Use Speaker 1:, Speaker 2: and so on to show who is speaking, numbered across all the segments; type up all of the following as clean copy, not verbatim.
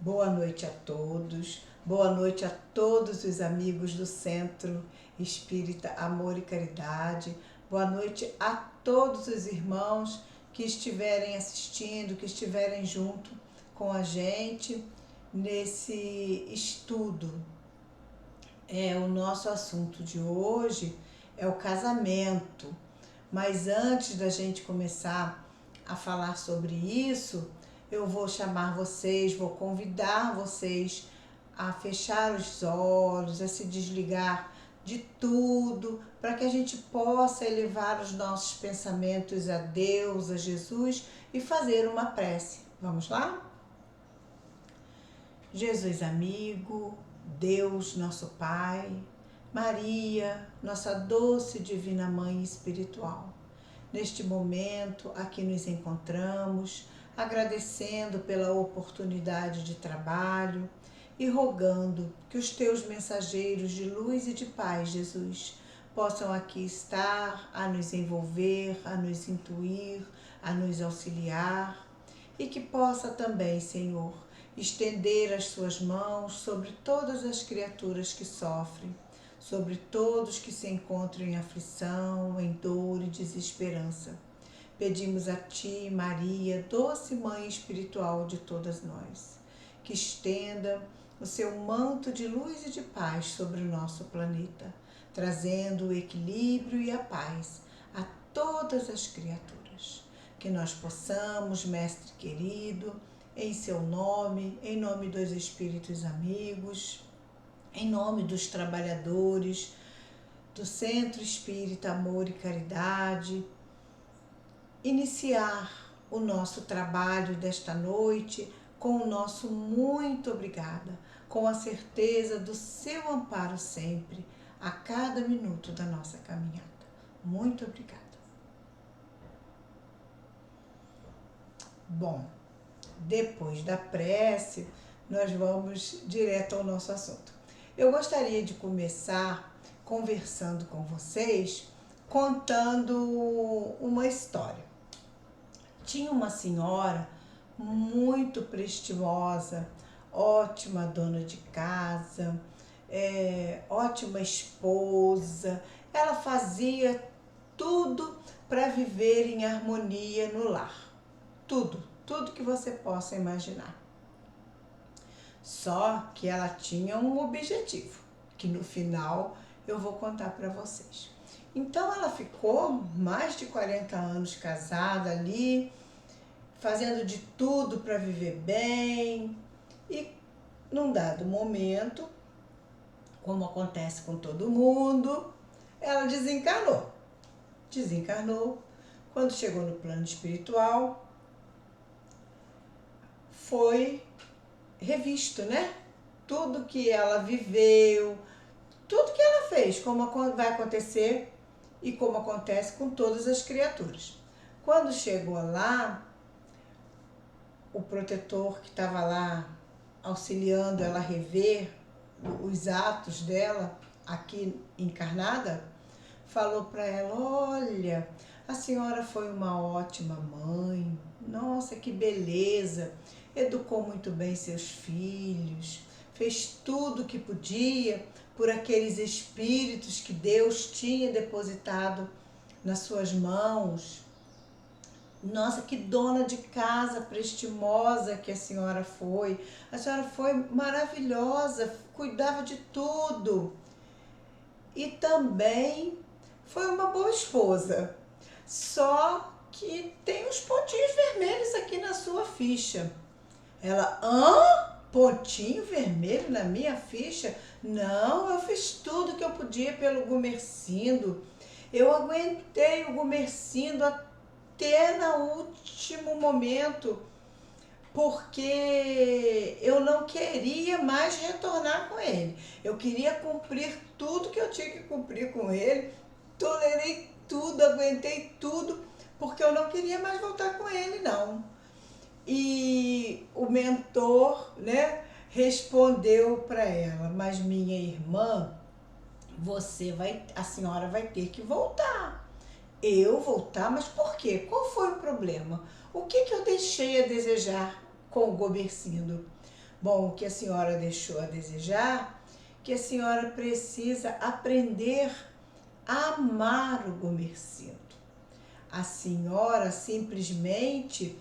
Speaker 1: Boa noite a todos, boa noite a todos os amigos do Centro Espírita Amor e Caridade, boa noite a todos os irmãos que estiverem assistindo, que estiverem junto com a gente nesse estudo. O nosso assunto de hoje é o casamento, mas antes da gente começar a falar sobre isso, eu vou chamar vocês, vou convidar vocês a fechar os olhos, a se desligar de tudo, para que a gente possa elevar os nossos pensamentos a Deus, a Jesus e fazer uma prece. Vamos lá? Jesus amigo, Deus nosso Pai, Maria, nossa doce e divina Mãe espiritual. Neste momento, aqui nos encontramos, agradecendo pela oportunidade de trabalho e rogando que os teus mensageiros de luz e de paz, Jesus, possam aqui estar a nos envolver, a nos intuir, a nos auxiliar e que possa também, Senhor, estender as suas mãos sobre todas as criaturas que sofrem, sobre todos que se encontram em aflição, em dor e desesperança. Pedimos a Ti, Maria, doce Mãe espiritual de todas nós, que estenda o seu manto de luz e de paz sobre o nosso planeta, trazendo o equilíbrio e a paz a todas as criaturas. Que nós possamos, Mestre querido, em seu nome, em nome dos espíritos amigos, em nome dos trabalhadores do Centro Espírita Amor e Caridade, iniciar o nosso trabalho desta noite com o nosso muito obrigada, com a certeza do seu amparo sempre, a cada minuto da nossa caminhada. Muito obrigada. Bom, depois da prece, nós vamos direto ao nosso assunto. Eu gostaria de começar conversando com vocês, contando uma história. Tinha uma senhora muito prestigiosa, ótima dona de casa, ótima esposa. Ela fazia tudo para viver em harmonia no lar. Tudo que você possa imaginar. Só que ela tinha um objetivo, que no final eu vou contar para vocês. Então ela ficou mais de 40 anos casada ali, fazendo de tudo para viver bem, e num dado momento, como acontece com todo mundo, ela desencarnou. Quando chegou no plano espiritual, foi revisto, né? Tudo que ela viveu, tudo que ela fez, como vai acontecer e como acontece com todas as criaturas. Quando chegou lá, o protetor que estava lá auxiliando ela a rever os atos dela aqui encarnada, falou para ela: olha, a senhora foi uma ótima mãe, nossa, que beleza, educou muito bem seus filhos, fez tudo o que podia por aqueles espíritos que Deus tinha depositado nas suas mãos. Nossa, que dona de casa prestimosa que a senhora foi. A senhora foi maravilhosa, cuidava de tudo. E também foi uma boa esposa. Só que tem uns pontinhos vermelhos aqui na sua ficha. Ela, pontinho vermelho na minha ficha? Não, eu fiz tudo que eu podia pelo Gumercindo. Eu aguentei o Gumercindo até no último momento, porque eu não queria mais retornar com ele. Eu queria cumprir tudo que eu tinha que cumprir com ele, tolerei tudo, aguentei tudo, porque eu não queria mais voltar com ele, não. E o mentor, né, respondeu para ela: mas minha irmã, a senhora vai ter que voltar. Eu voltar? Mas por quê? Qual foi o problema? O que eu deixei a desejar com o Gomercindo? Bom, o que a senhora deixou a desejar, que a senhora precisa aprender a amar o Gomercindo. A senhora simplesmente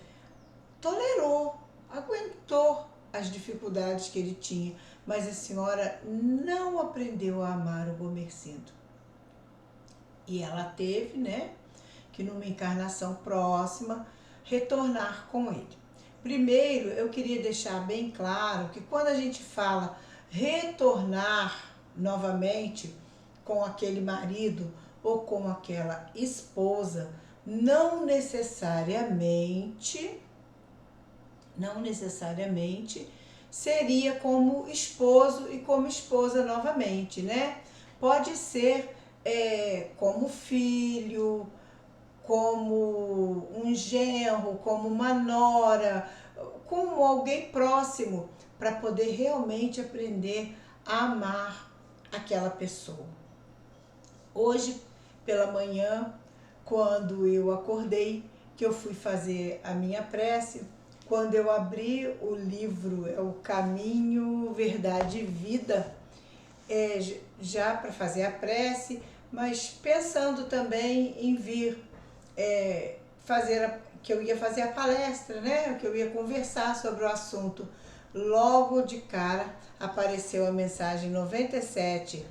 Speaker 1: tolerou, aguentou as dificuldades que ele tinha, mas a senhora não aprendeu a amar o Gomercindo. E ela teve, né, que numa encarnação próxima, retornar com ele. Primeiro, eu queria deixar bem claro que quando a gente fala retornar novamente com aquele marido ou com aquela esposa, não necessariamente seria como esposo e como esposa novamente, né? Pode ser como filho, como um genro, como uma nora, como alguém próximo, para poder realmente aprender a amar aquela pessoa. Hoje, pela manhã, quando eu acordei, que eu fui fazer a minha prece, quando eu abri o livro, é o Caminho, Verdade e Vida, já para fazer a prece, mas pensando também em vir que eu ia fazer a palestra, né? Que eu ia conversar sobre o assunto. Logo de cara apareceu a mensagem 97,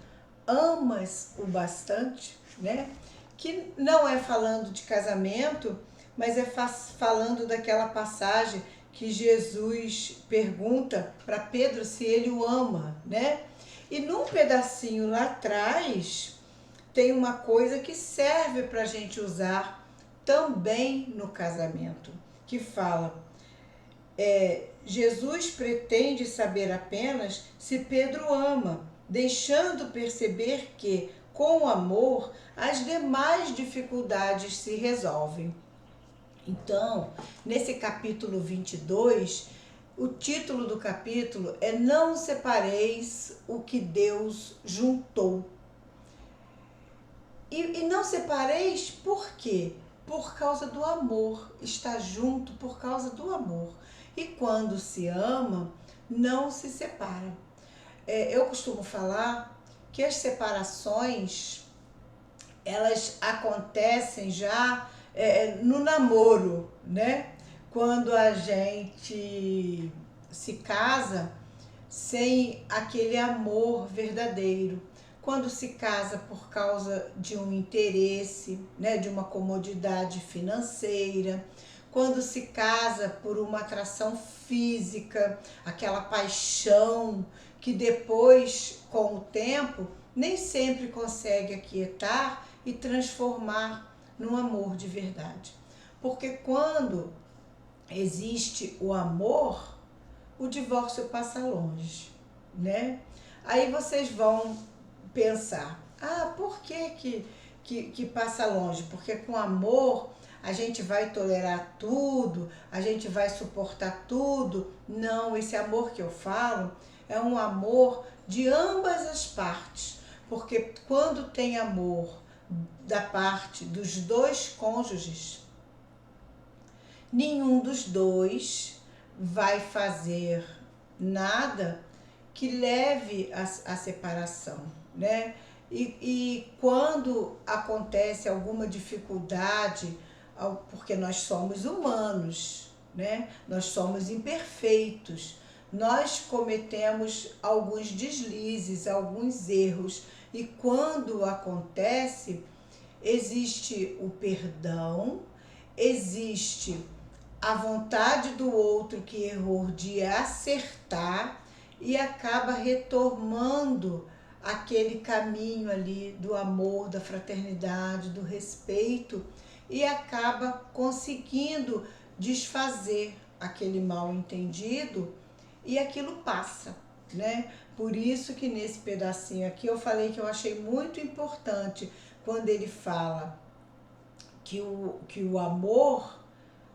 Speaker 1: amas o bastante, né? Que não é falando de casamento, mas é falando daquela passagem que Jesus pergunta para Pedro se ele o ama, né? E num pedacinho lá atrás tem uma coisa que serve para a gente usar também no casamento, que fala, Jesus pretende saber apenas se Pedro ama, deixando perceber que, com o amor, as demais dificuldades se resolvem. Então, nesse capítulo 22, o título do capítulo é Não separeis o que Deus juntou. E não separeis por quê? Por causa do amor. Está junto por causa do amor. E quando se ama, não se separa. Eu costumo falar que as separações, elas acontecem já no namoro, né? Quando a gente se casa sem aquele amor verdadeiro. Quando se casa por causa de um interesse, né, de uma comodidade financeira, quando se casa por uma atração física, aquela paixão que depois, com o tempo, nem sempre consegue aquietar e transformar num amor de verdade. Porque quando existe o amor, o divórcio passa longe, né? Aí vocês vão pensar, por que passa longe? Porque com amor a gente vai tolerar tudo, a gente vai suportar tudo. Não, esse amor que eu falo é um amor de ambas as partes, porque quando tem amor da parte dos dois cônjuges, nenhum dos dois vai fazer nada que leve à separação, né? E quando acontece alguma dificuldade, porque nós somos humanos, né? Nós somos imperfeitos, nós cometemos alguns deslizes, alguns erros, e quando acontece, existe o perdão, existe a vontade do outro que errou de acertar e acaba retomando aquele caminho ali do amor, da fraternidade, do respeito e acaba conseguindo desfazer aquele mal entendido e aquilo passa, né? Por isso que nesse pedacinho aqui eu falei que eu achei muito importante quando ele fala que o amor,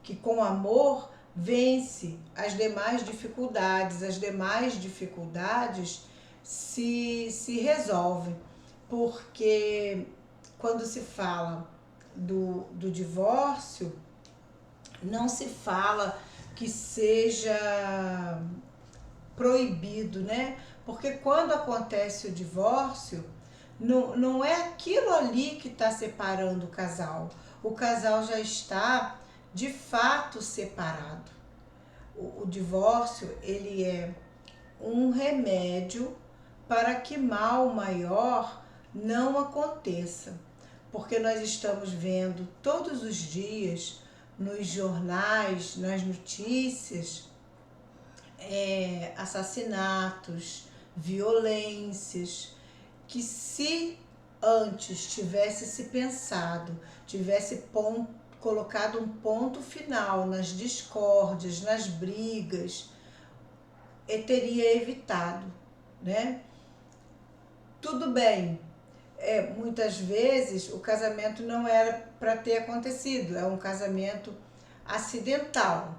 Speaker 1: que com amor vence as demais dificuldades se resolvem, porque quando se fala do divórcio, não se fala que seja proibido, né? Porque quando acontece o divórcio, não é aquilo ali que está separando o casal. O casal já está de fato separado. O divórcio, ele é um remédio para que mal maior não aconteça. Porque nós estamos vendo todos os dias nos jornais, nas notícias, assassinatos, violências, que se antes tivesse se pensado, tivesse colocado um ponto final nas discórdias, nas brigas, teria evitado, né? Tudo bem, muitas vezes o casamento não era para ter acontecido, é um casamento acidental.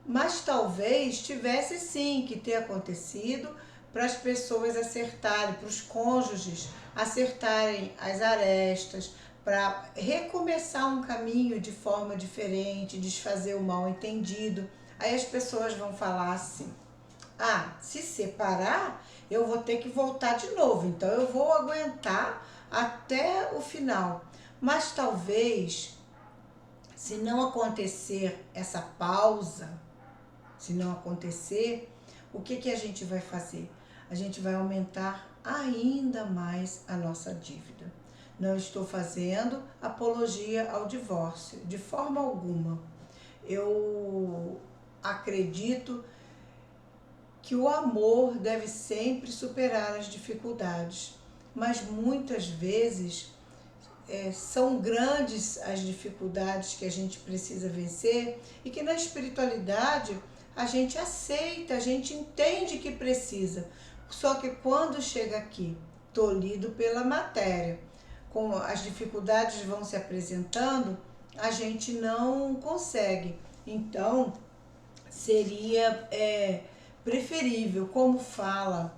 Speaker 1: Mas talvez tivesse sim que ter acontecido para as pessoas acertarem, para os cônjuges acertarem as arestas, para recomeçar um caminho de forma diferente, desfazer o mal entendido. Aí as pessoas vão falar assim: ah, se separar, eu vou ter que voltar de novo, então eu vou aguentar até o final. Mas talvez, se não acontecer essa pausa, se não acontecer, o que a gente vai fazer? A gente vai aumentar ainda mais a nossa dívida. Não estou fazendo apologia ao divórcio, de forma alguma. Eu acredito que o amor deve sempre superar as dificuldades, mas muitas vezes são grandes as dificuldades que a gente precisa vencer e que na espiritualidade a gente aceita, a gente entende que precisa. Só que quando chega aqui, tolhido pela matéria, como as dificuldades vão se apresentando, a gente não consegue. Então, seria preferível, como fala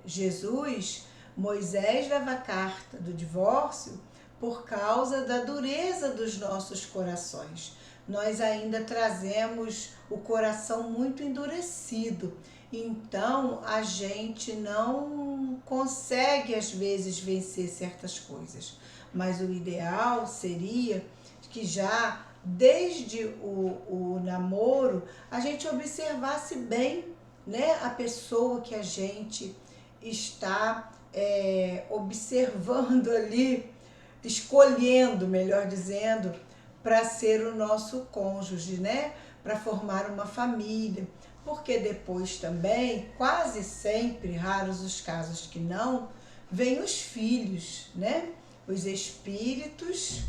Speaker 1: Jesus, Moisés dava a carta do divórcio por causa da dureza dos nossos corações. Nós ainda trazemos o coração muito endurecido, então a gente não consegue às vezes vencer certas coisas. Mas o ideal seria que já desde o namoro a gente observasse bem, né, a pessoa que a gente está observando ali, escolhendo, melhor dizendo, para ser o nosso cônjuge, né? Para formar uma família. Porque depois também, quase sempre, raros os casos que não, vêm os filhos, né? Os espíritos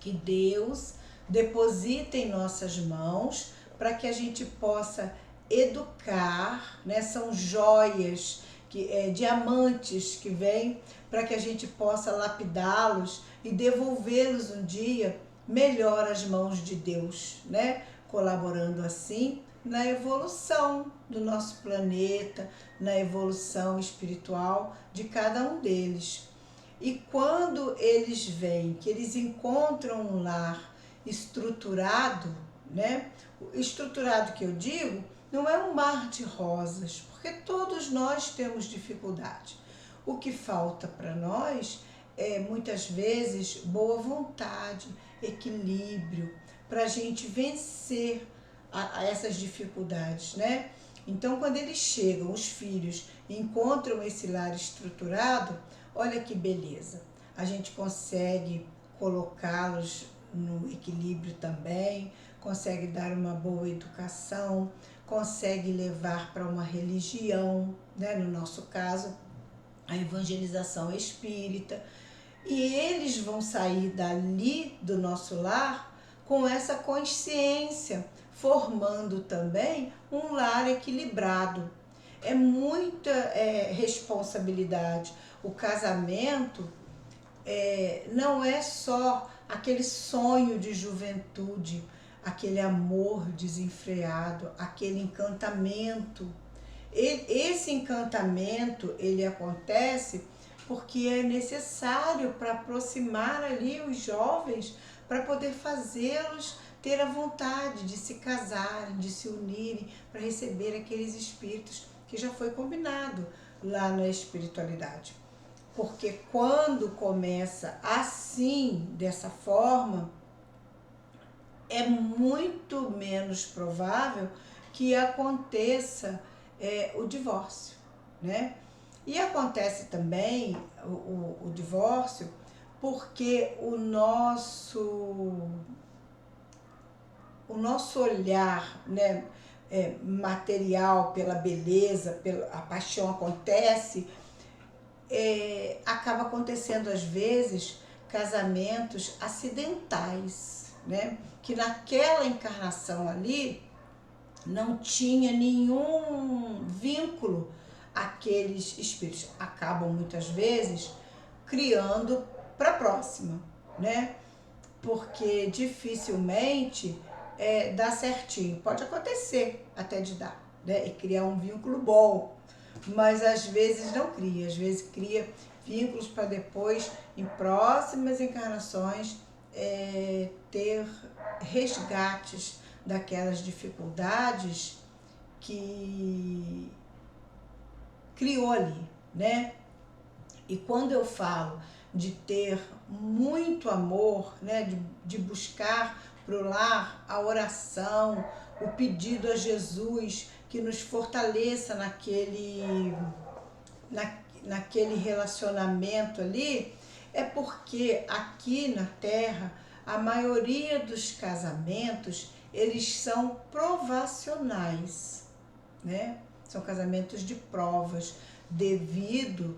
Speaker 1: que Deus deposita em nossas mãos para que a gente possa educar, né? São joias, diamantes que vêm para que a gente possa lapidá-los e devolvê-los um dia melhor às mãos de Deus, né? Colaborando assim na evolução do nosso planeta, na evolução espiritual de cada um deles. E quando eles vêm, que eles encontram um lar estruturado, né? Estruturado que eu digo, não é um mar de rosas, porque todos nós temos dificuldade. O que falta para nós é, muitas vezes, boa vontade, equilíbrio, para a gente vencer a essas dificuldades, né? Então, quando eles chegam, os filhos, encontram esse lar estruturado, olha que beleza. A gente consegue colocá-los no equilíbrio também, consegue dar uma boa educação, consegue levar para uma religião, né? No nosso caso, a evangelização espírita. E eles vão sair dali do nosso lar com essa consciência, formando também um lar equilibrado. É muita responsabilidade. O casamento não é só aquele sonho de juventude, aquele amor desenfreado, aquele encantamento. Esse encantamento, ele acontece porque é necessário para aproximar ali os jovens, para poder fazê-los ter a vontade de se casarem, de se unirem para receber aqueles espíritos que já foi combinado lá na espiritualidade. Porque quando começa assim, dessa forma, é muito menos provável que aconteça o divórcio, né? E acontece também o divórcio porque o nosso olhar, né, material pela beleza, a paixão acontece, acaba acontecendo às vezes casamentos acidentais, né? Que naquela encarnação ali não tinha nenhum vínculo aqueles espíritos. Acabam muitas vezes criando para a próxima, né? Porque dificilmente dá certinho. Pode acontecer até de dar, né? E criar um vínculo bom, mas às vezes não cria. Às vezes cria vínculos para depois, em próximas encarnações, ter resgates daquelas dificuldades que criou ali, né? E quando eu falo de ter muito amor, né, de buscar para o lar a oração, o pedido a Jesus que nos fortaleça naquele relacionamento ali, é porque aqui na Terra a maioria dos casamentos eles são provacionais, né? São casamentos de provas devido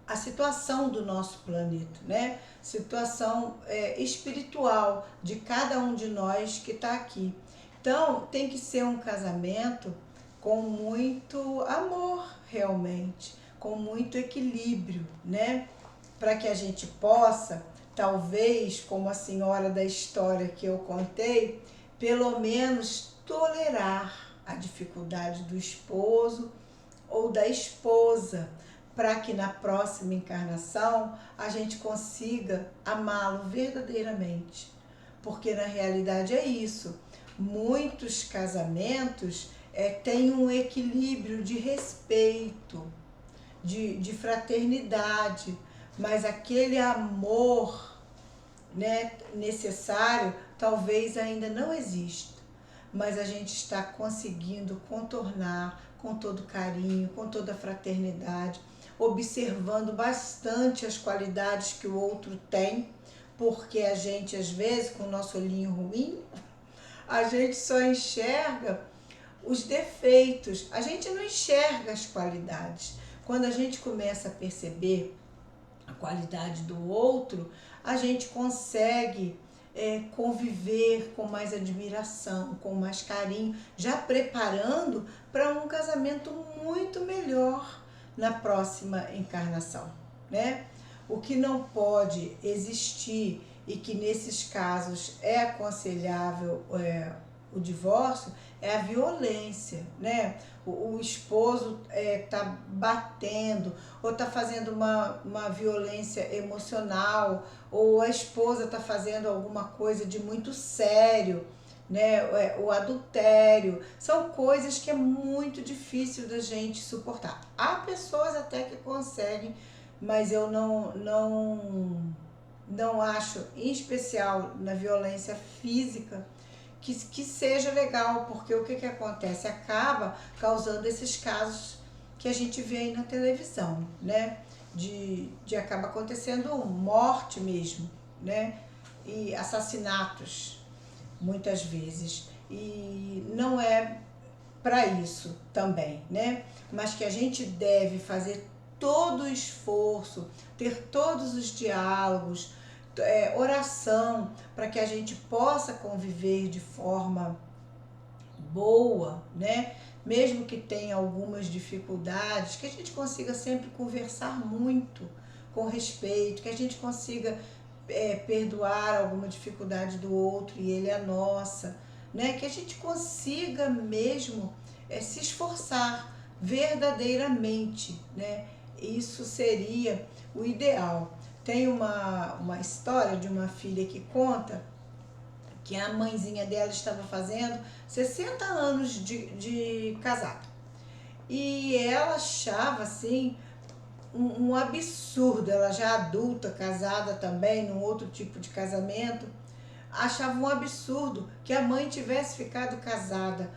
Speaker 1: a situação do nosso planeta, né? Situação espiritual de cada um de nós que está aqui. Então, tem que ser um casamento com muito amor, realmente, com muito equilíbrio, né? Para que a gente possa, talvez, como a senhora da história que eu contei, pelo menos tolerar a dificuldade do esposo ou da esposa, para que na próxima encarnação a gente consiga amá-lo verdadeiramente. Porque na realidade é isso. Muitos casamentos têm um equilíbrio de respeito, de fraternidade, mas aquele amor, né, necessário talvez ainda não exista. Mas a gente está conseguindo contornar com todo carinho, com toda fraternidade, observando bastante as qualidades que o outro tem, porque a gente, às vezes, com o nosso olhinho ruim, a gente só enxerga os defeitos, a gente não enxerga as qualidades. Quando a gente começa a perceber a qualidade do outro, a gente consegue conviver com mais admiração, com mais carinho, já preparando para um casamento muito melhor na próxima encarnação, né? O que não pode existir e que nesses casos é aconselhável o divórcio é a violência, né? O esposo tá batendo ou tá fazendo uma violência emocional, ou a esposa tá fazendo alguma coisa de muito sério, né? O adultério, são coisas que é muito difícil da gente suportar. Há pessoas até que conseguem, mas eu não acho, em especial na violência física, que seja legal, porque o que acontece? Acaba causando esses casos que a gente vê aí na televisão, né? De acaba acontecendo morte mesmo, né? E assassinatos, muitas vezes. E não é para isso também, né? Mas que a gente deve fazer todo o esforço, ter todos os diálogos, oração, para que a gente possa conviver de forma boa, né? Mesmo que tenha algumas dificuldades, que a gente consiga sempre conversar muito com respeito, que a gente consiga perdoar alguma dificuldade do outro e ele a nossa, né? Que a gente consiga mesmo se esforçar verdadeiramente, né? Isso seria o ideal. Tem uma história de uma filha que conta que a mãezinha dela estava fazendo 60 anos de casada. E ela achava assim um absurdo, ela já adulta, casada também, num outro tipo de casamento, achava um absurdo que a mãe tivesse ficado casada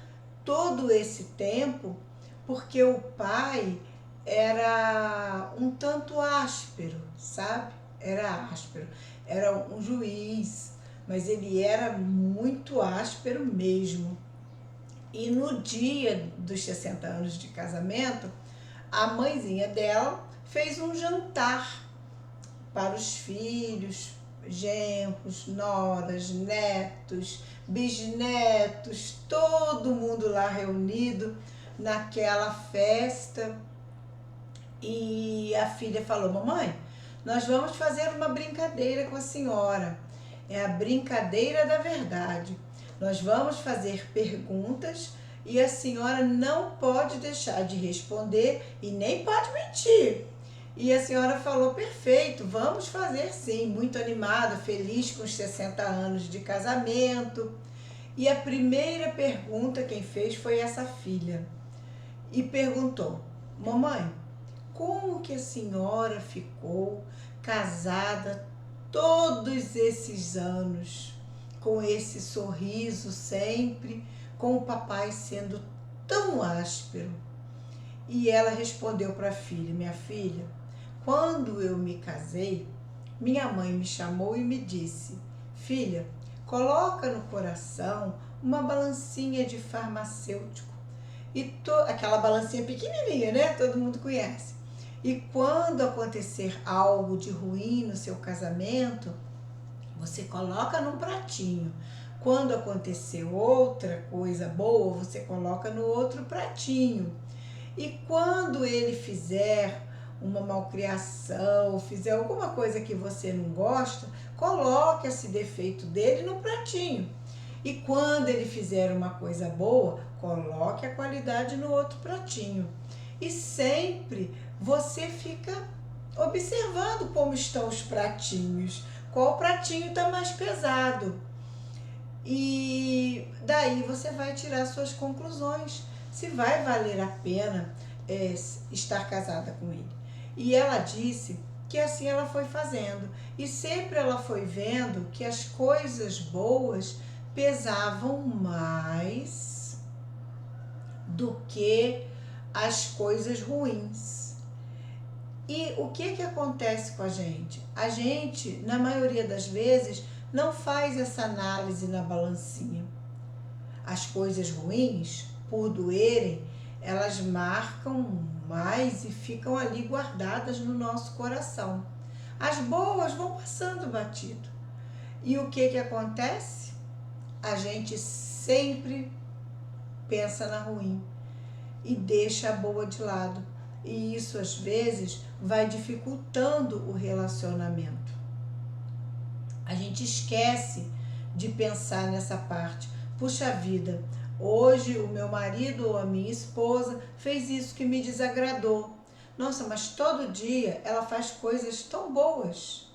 Speaker 1: todo esse tempo, porque o pai era um tanto áspero, sabe? Era áspero, era um juiz, mas ele era muito áspero mesmo. E no dia dos 60 anos de casamento, a mãezinha dela fez um jantar para os filhos, genros, noras, netos, bisnetos, todo mundo lá reunido naquela festa. E a filha falou: mamãe, nós vamos fazer uma brincadeira com a senhora. É a brincadeira da verdade. Nós vamos fazer perguntas e a senhora não pode deixar de responder e nem pode mentir. E a senhora falou: perfeito, vamos fazer sim, muito animada, feliz com os 60 anos de casamento. E a primeira pergunta quem fez foi essa filha. E perguntou: mamãe, como que a senhora ficou casada todos esses anos, com esse sorriso sempre, com o papai sendo tão áspero? E ela respondeu para a filha: minha filha, quando eu me casei, minha mãe me chamou e me disse: filha, coloca no coração uma balancinha de farmacêutico. E aquela balancinha pequenininha, né? Todo mundo conhece. E quando acontecer algo de ruim no seu casamento, você coloca num pratinho. Quando acontecer outra coisa boa, você coloca no outro pratinho. E quando ele fizer uma malcriação, fizer alguma coisa que você não gosta, coloque esse defeito dele no pratinho. E quando ele fizer uma coisa boa, coloque a qualidade no outro pratinho. E sempre você fica observando como estão os pratinhos, qual pratinho está mais pesado. E daí você vai tirar suas conclusões, se vai valer a pena estar casada com ele. E ela disse que assim ela foi fazendo. E sempre ela foi vendo que as coisas boas pesavam mais do que as coisas ruins. E o que acontece com a gente? A gente, na maioria das vezes, não faz essa análise na balancinha. As coisas ruins, por doerem, elas marcam mais e ficam ali guardadas no nosso coração. As boas vão passando batido. E o que acontece? A gente sempre pensa na ruim e deixa a boa de lado. E isso, às vezes, vai dificultando o relacionamento. A gente esquece de pensar nessa parte. Puxa vida, hoje o meu marido ou a minha esposa fez isso que me desagradou. Nossa, mas todo dia ela faz coisas tão boas.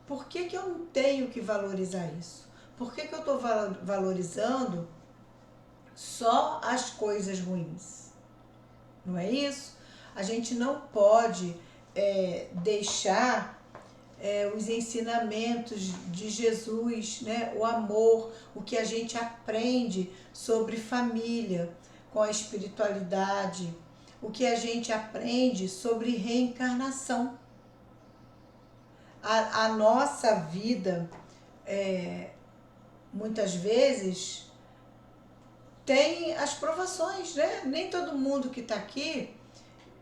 Speaker 1: Por que eu não tenho que valorizar isso? Por que eu estou valorizando só as coisas ruins? Não é isso? A gente não pode deixar os ensinamentos de Jesus, né? O amor, o que a gente aprende sobre família, com a espiritualidade, o que a gente aprende sobre reencarnação. A nossa vida, muitas vezes, tem as provações, né? Nem todo mundo que está aqui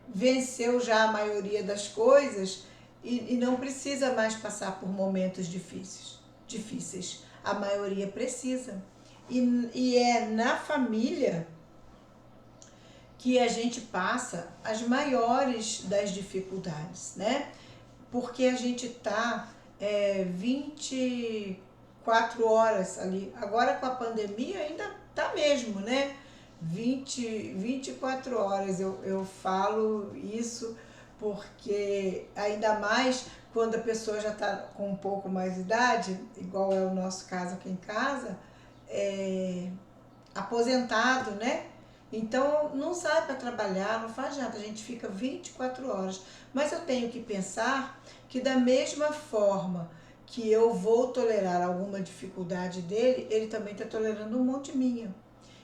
Speaker 1: venceu já a maioria das coisas e não precisa mais passar por momentos difíceis. A maioria precisa. E é na família que a gente passa as maiores das dificuldades, né? Porque a gente está 24 horas ali. Agora com a pandemia ainda tá mesmo, né? 24 horas. Eu falo isso porque ainda mais quando a pessoa já está com um pouco mais de idade, igual é o nosso caso aqui em casa, aposentado, né? Então não sai para trabalhar, não faz nada, a gente fica 24 horas. Mas eu tenho que pensar que da mesma forma que eu vou tolerar alguma dificuldade dele, ele também está tolerando um monte minha.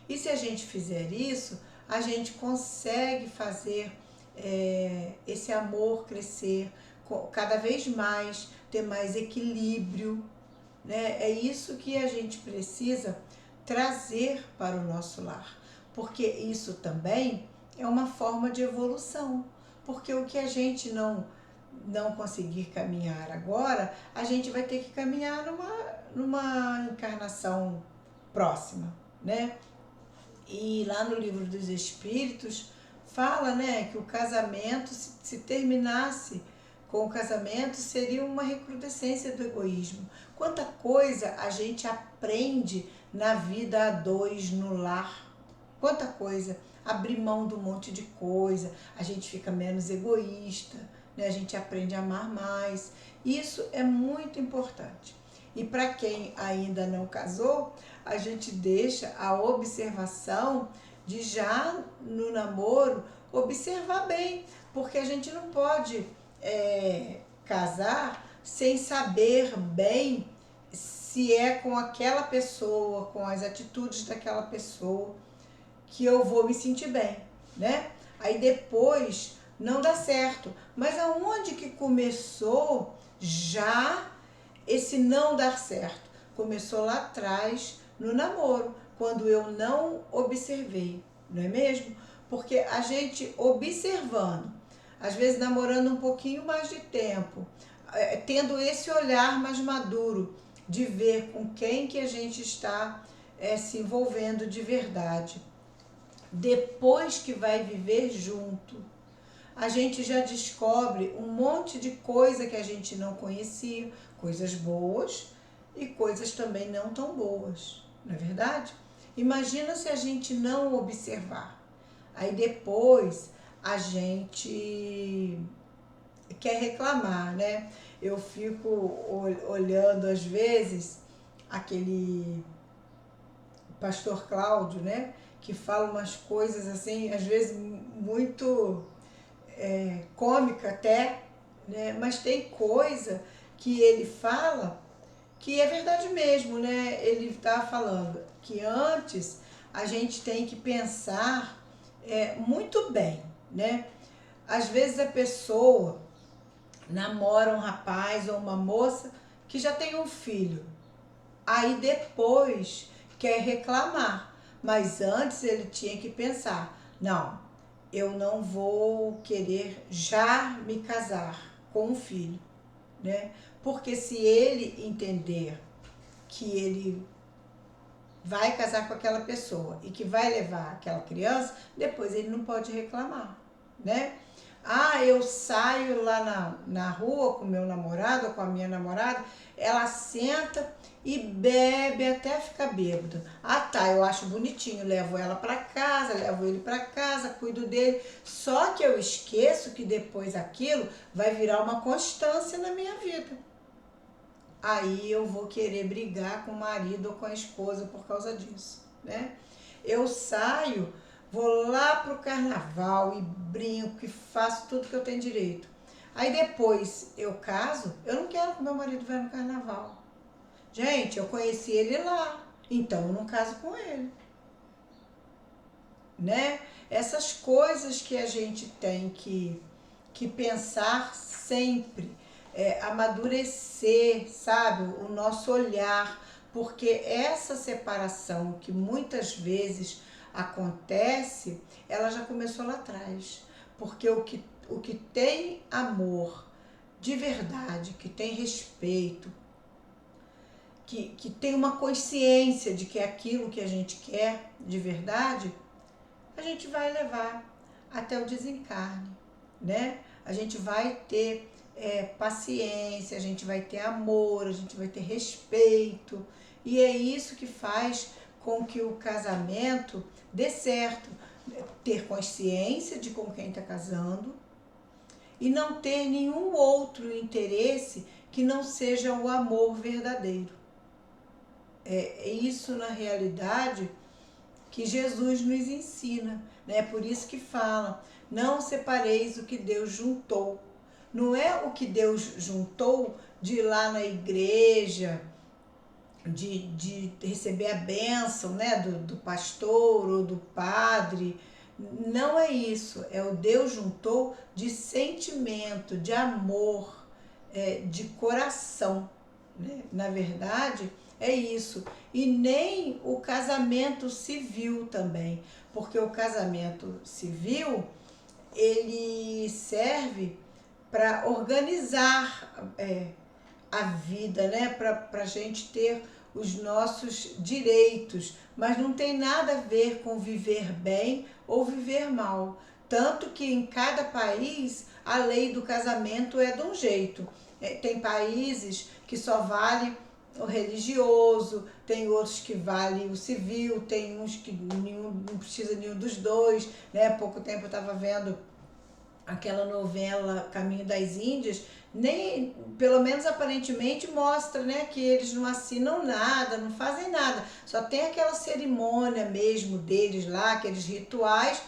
Speaker 1: E se a gente fizer isso, a gente consegue fazer esse amor crescer cada vez mais, ter mais equilíbrio, né? É isso que a gente precisa trazer para o nosso lar, porque isso também é uma forma de evolução, porque o que a gente não conseguir caminhar agora, a gente vai ter que caminhar numa encarnação próxima, né? E lá no Livro dos Espíritos fala, né, que o casamento, se terminasse com o casamento, seria uma recrudescência do egoísmo. Quanta coisa a gente aprende na vida a dois, no lar. Quanta coisa. Abrir mão de um monte de coisa, a gente fica menos egoísta, né? A gente aprende a amar mais. Isso é muito importante. E para quem ainda não casou, a gente deixa a observação de já no namoro observar bem, porque a gente não pode casar sem saber bem se é com aquela pessoa, com as atitudes daquela pessoa que eu vou me sentir bem, né? Aí depois não dá certo. Mas aonde que começou já esse não dar certo? Começou lá atrás, no namoro, quando eu não observei, não é mesmo? Porque a gente observando, às vezes namorando um pouquinho mais de tempo, tendo esse olhar mais maduro de ver com quem que a gente está se envolvendo de verdade. Depois que vai viver junto, a gente já descobre um monte de coisa que a gente não conhecia, coisas boas e coisas também não tão boas, não é verdade? Imagina se a gente não observar. Aí depois a gente quer reclamar, né? Eu fico olhando às vezes aquele pastor Cláudio, né? Que fala umas coisas assim, às vezes muito cômica até, né? Mas tem coisa que ele fala que é verdade mesmo, né? Ele está falando que antes a gente tem que pensar muito bem, né? Às vezes a pessoa namora um rapaz ou uma moça que já tem um filho, aí depois quer reclamar, mas antes ele tinha que pensar, não, eu não vou querer já me casar com um filho, né? Porque se ele entender que ele vai casar com aquela pessoa e que vai levar aquela criança, depois ele não pode reclamar, né? Ah, eu saio lá na rua com meu namorado ou com a minha namorada, ela senta e bebe até ficar bêbada. Ah, tá, eu acho bonitinho, levo ela para casa, levo ele para casa, cuido dele. Só que eu esqueço que depois aquilo vai virar uma constância na minha vida. Aí eu vou querer brigar com o marido ou com a esposa por causa disso, né? Eu saio, vou lá pro carnaval e brinco e faço tudo que eu tenho direito. Aí depois eu caso, eu não quero que meu marido vá no carnaval. Gente, eu conheci ele lá, então eu não caso com ele, né? Essas coisas que a gente tem que pensar sempre, amadurecer, sabe? O nosso olhar, porque essa separação que muitas vezes acontece, ela já começou lá atrás. Porque o que tem amor de verdade, que tem respeito, que tem uma consciência de que é aquilo que a gente quer de verdade, a gente vai levar até o desencarne, né? A gente vai ter paciência, a gente vai ter amor, a gente vai ter respeito. E é isso que faz com que o casamento dê certo. Ter consciência de com quem está casando e não ter nenhum outro interesse que não seja o amor verdadeiro. É isso, na realidade, que Jesus nos ensina, né? Por isso que fala, não separeis o que Deus juntou. Não é o que Deus juntou de ir lá na igreja, de receber a bênção, né? do pastor ou do padre. Não é isso, é o Deus juntou de sentimento, de amor, de coração, né? Na verdade, é isso. E nem o casamento civil também, porque o casamento civil, ele serve para organizar a vida, né? Para a gente ter os nossos direitos, mas não tem nada a ver com viver bem ou viver mal. Tanto que em cada país a lei do casamento é de um jeito. Tem países que só vale o religioso, tem outros que vale o civil, tem uns que não precisa nenhum dos dois, né? Há pouco tempo eu estava vendo aquela novela Caminho das Índias, nem, pelo menos aparentemente, mostra, né, que eles não assinam nada, não fazem nada, só tem aquela cerimônia mesmo deles lá, aqueles rituais,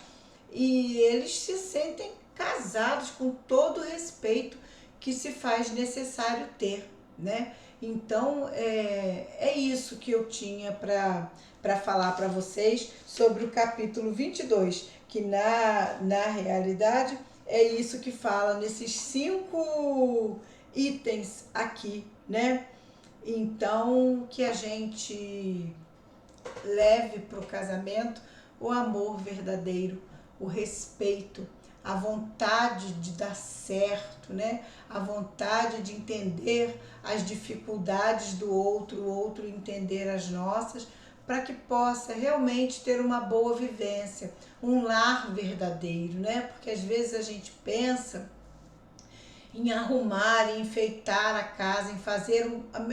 Speaker 1: e eles se sentem casados com todo o respeito que se faz necessário ter, né? Então, é isso que eu tinha para falar para vocês sobre o capítulo 22, que na realidade é isso que fala nesses 5 itens aqui, né? Então, que a gente leve para o casamento o amor verdadeiro, o respeito, a vontade de dar certo, né? A vontade de entender as dificuldades do outro, o outro entender as nossas, para que possa realmente ter uma boa vivência, um lar verdadeiro, né? Porque às vezes a gente pensa em arrumar, em enfeitar a casa, em fazer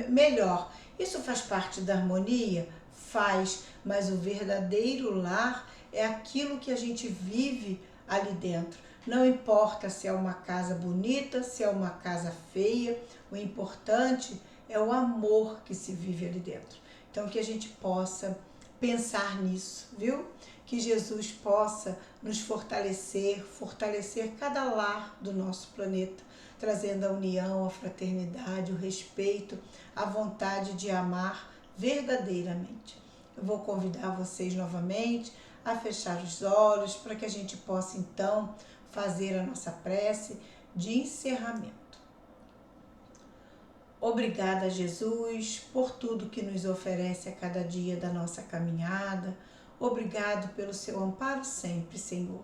Speaker 1: melhor. Isso faz parte da harmonia? Faz, mas o verdadeiro lar é aquilo que a gente vive ali dentro. Não importa se é uma casa bonita, se é uma casa feia, o importante é o amor que se vive ali dentro. Então, que a gente possa pensar nisso, viu? Que Jesus possa nos fortalecer, fortalecer cada lar do nosso planeta, trazendo a união, a fraternidade, o respeito, a vontade de amar verdadeiramente. Eu vou convidar vocês novamente a fechar os olhos para que a gente possa então fazer a nossa prece de encerramento. Obrigada, Jesus, por tudo que nos oferece a cada dia da nossa caminhada. Obrigado pelo seu amparo sempre, Senhor.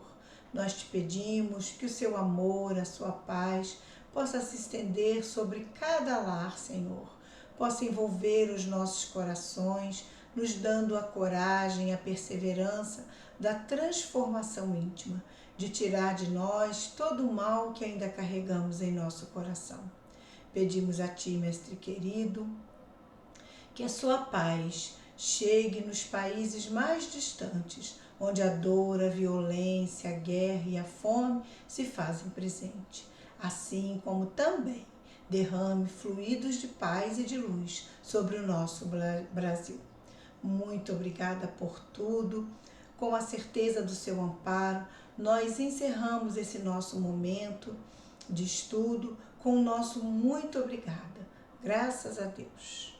Speaker 1: Nós te pedimos que o seu amor, a sua paz, possa se estender sobre cada lar, Senhor. Possa envolver os nossos corações, nos dando a coragem, a perseverança da transformação íntima, de tirar de nós todo o mal que ainda carregamos em nosso coração. Pedimos a Ti, Mestre querido, que a sua paz chegue nos países mais distantes, onde a dor, a violência, a guerra e a fome se fazem presente, assim como também derrame fluidos de paz e de luz sobre o nosso Brasil. Muito obrigada por tudo. Com a certeza do seu amparo, nós encerramos esse nosso momento de estudo com o nosso muito obrigada. Graças a Deus.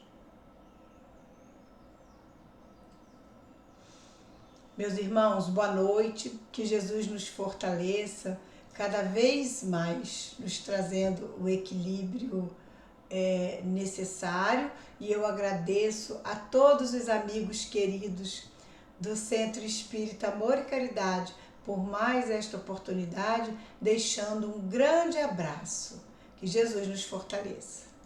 Speaker 1: Meus irmãos, boa noite. Que Jesus nos fortaleça cada vez mais, nos trazendo o equilíbrio necessário. E eu agradeço a todos os amigos queridos do Centro Espírita Amor e Caridade por mais esta oportunidade, deixando um grande abraço. Que Jesus nos fortaleça.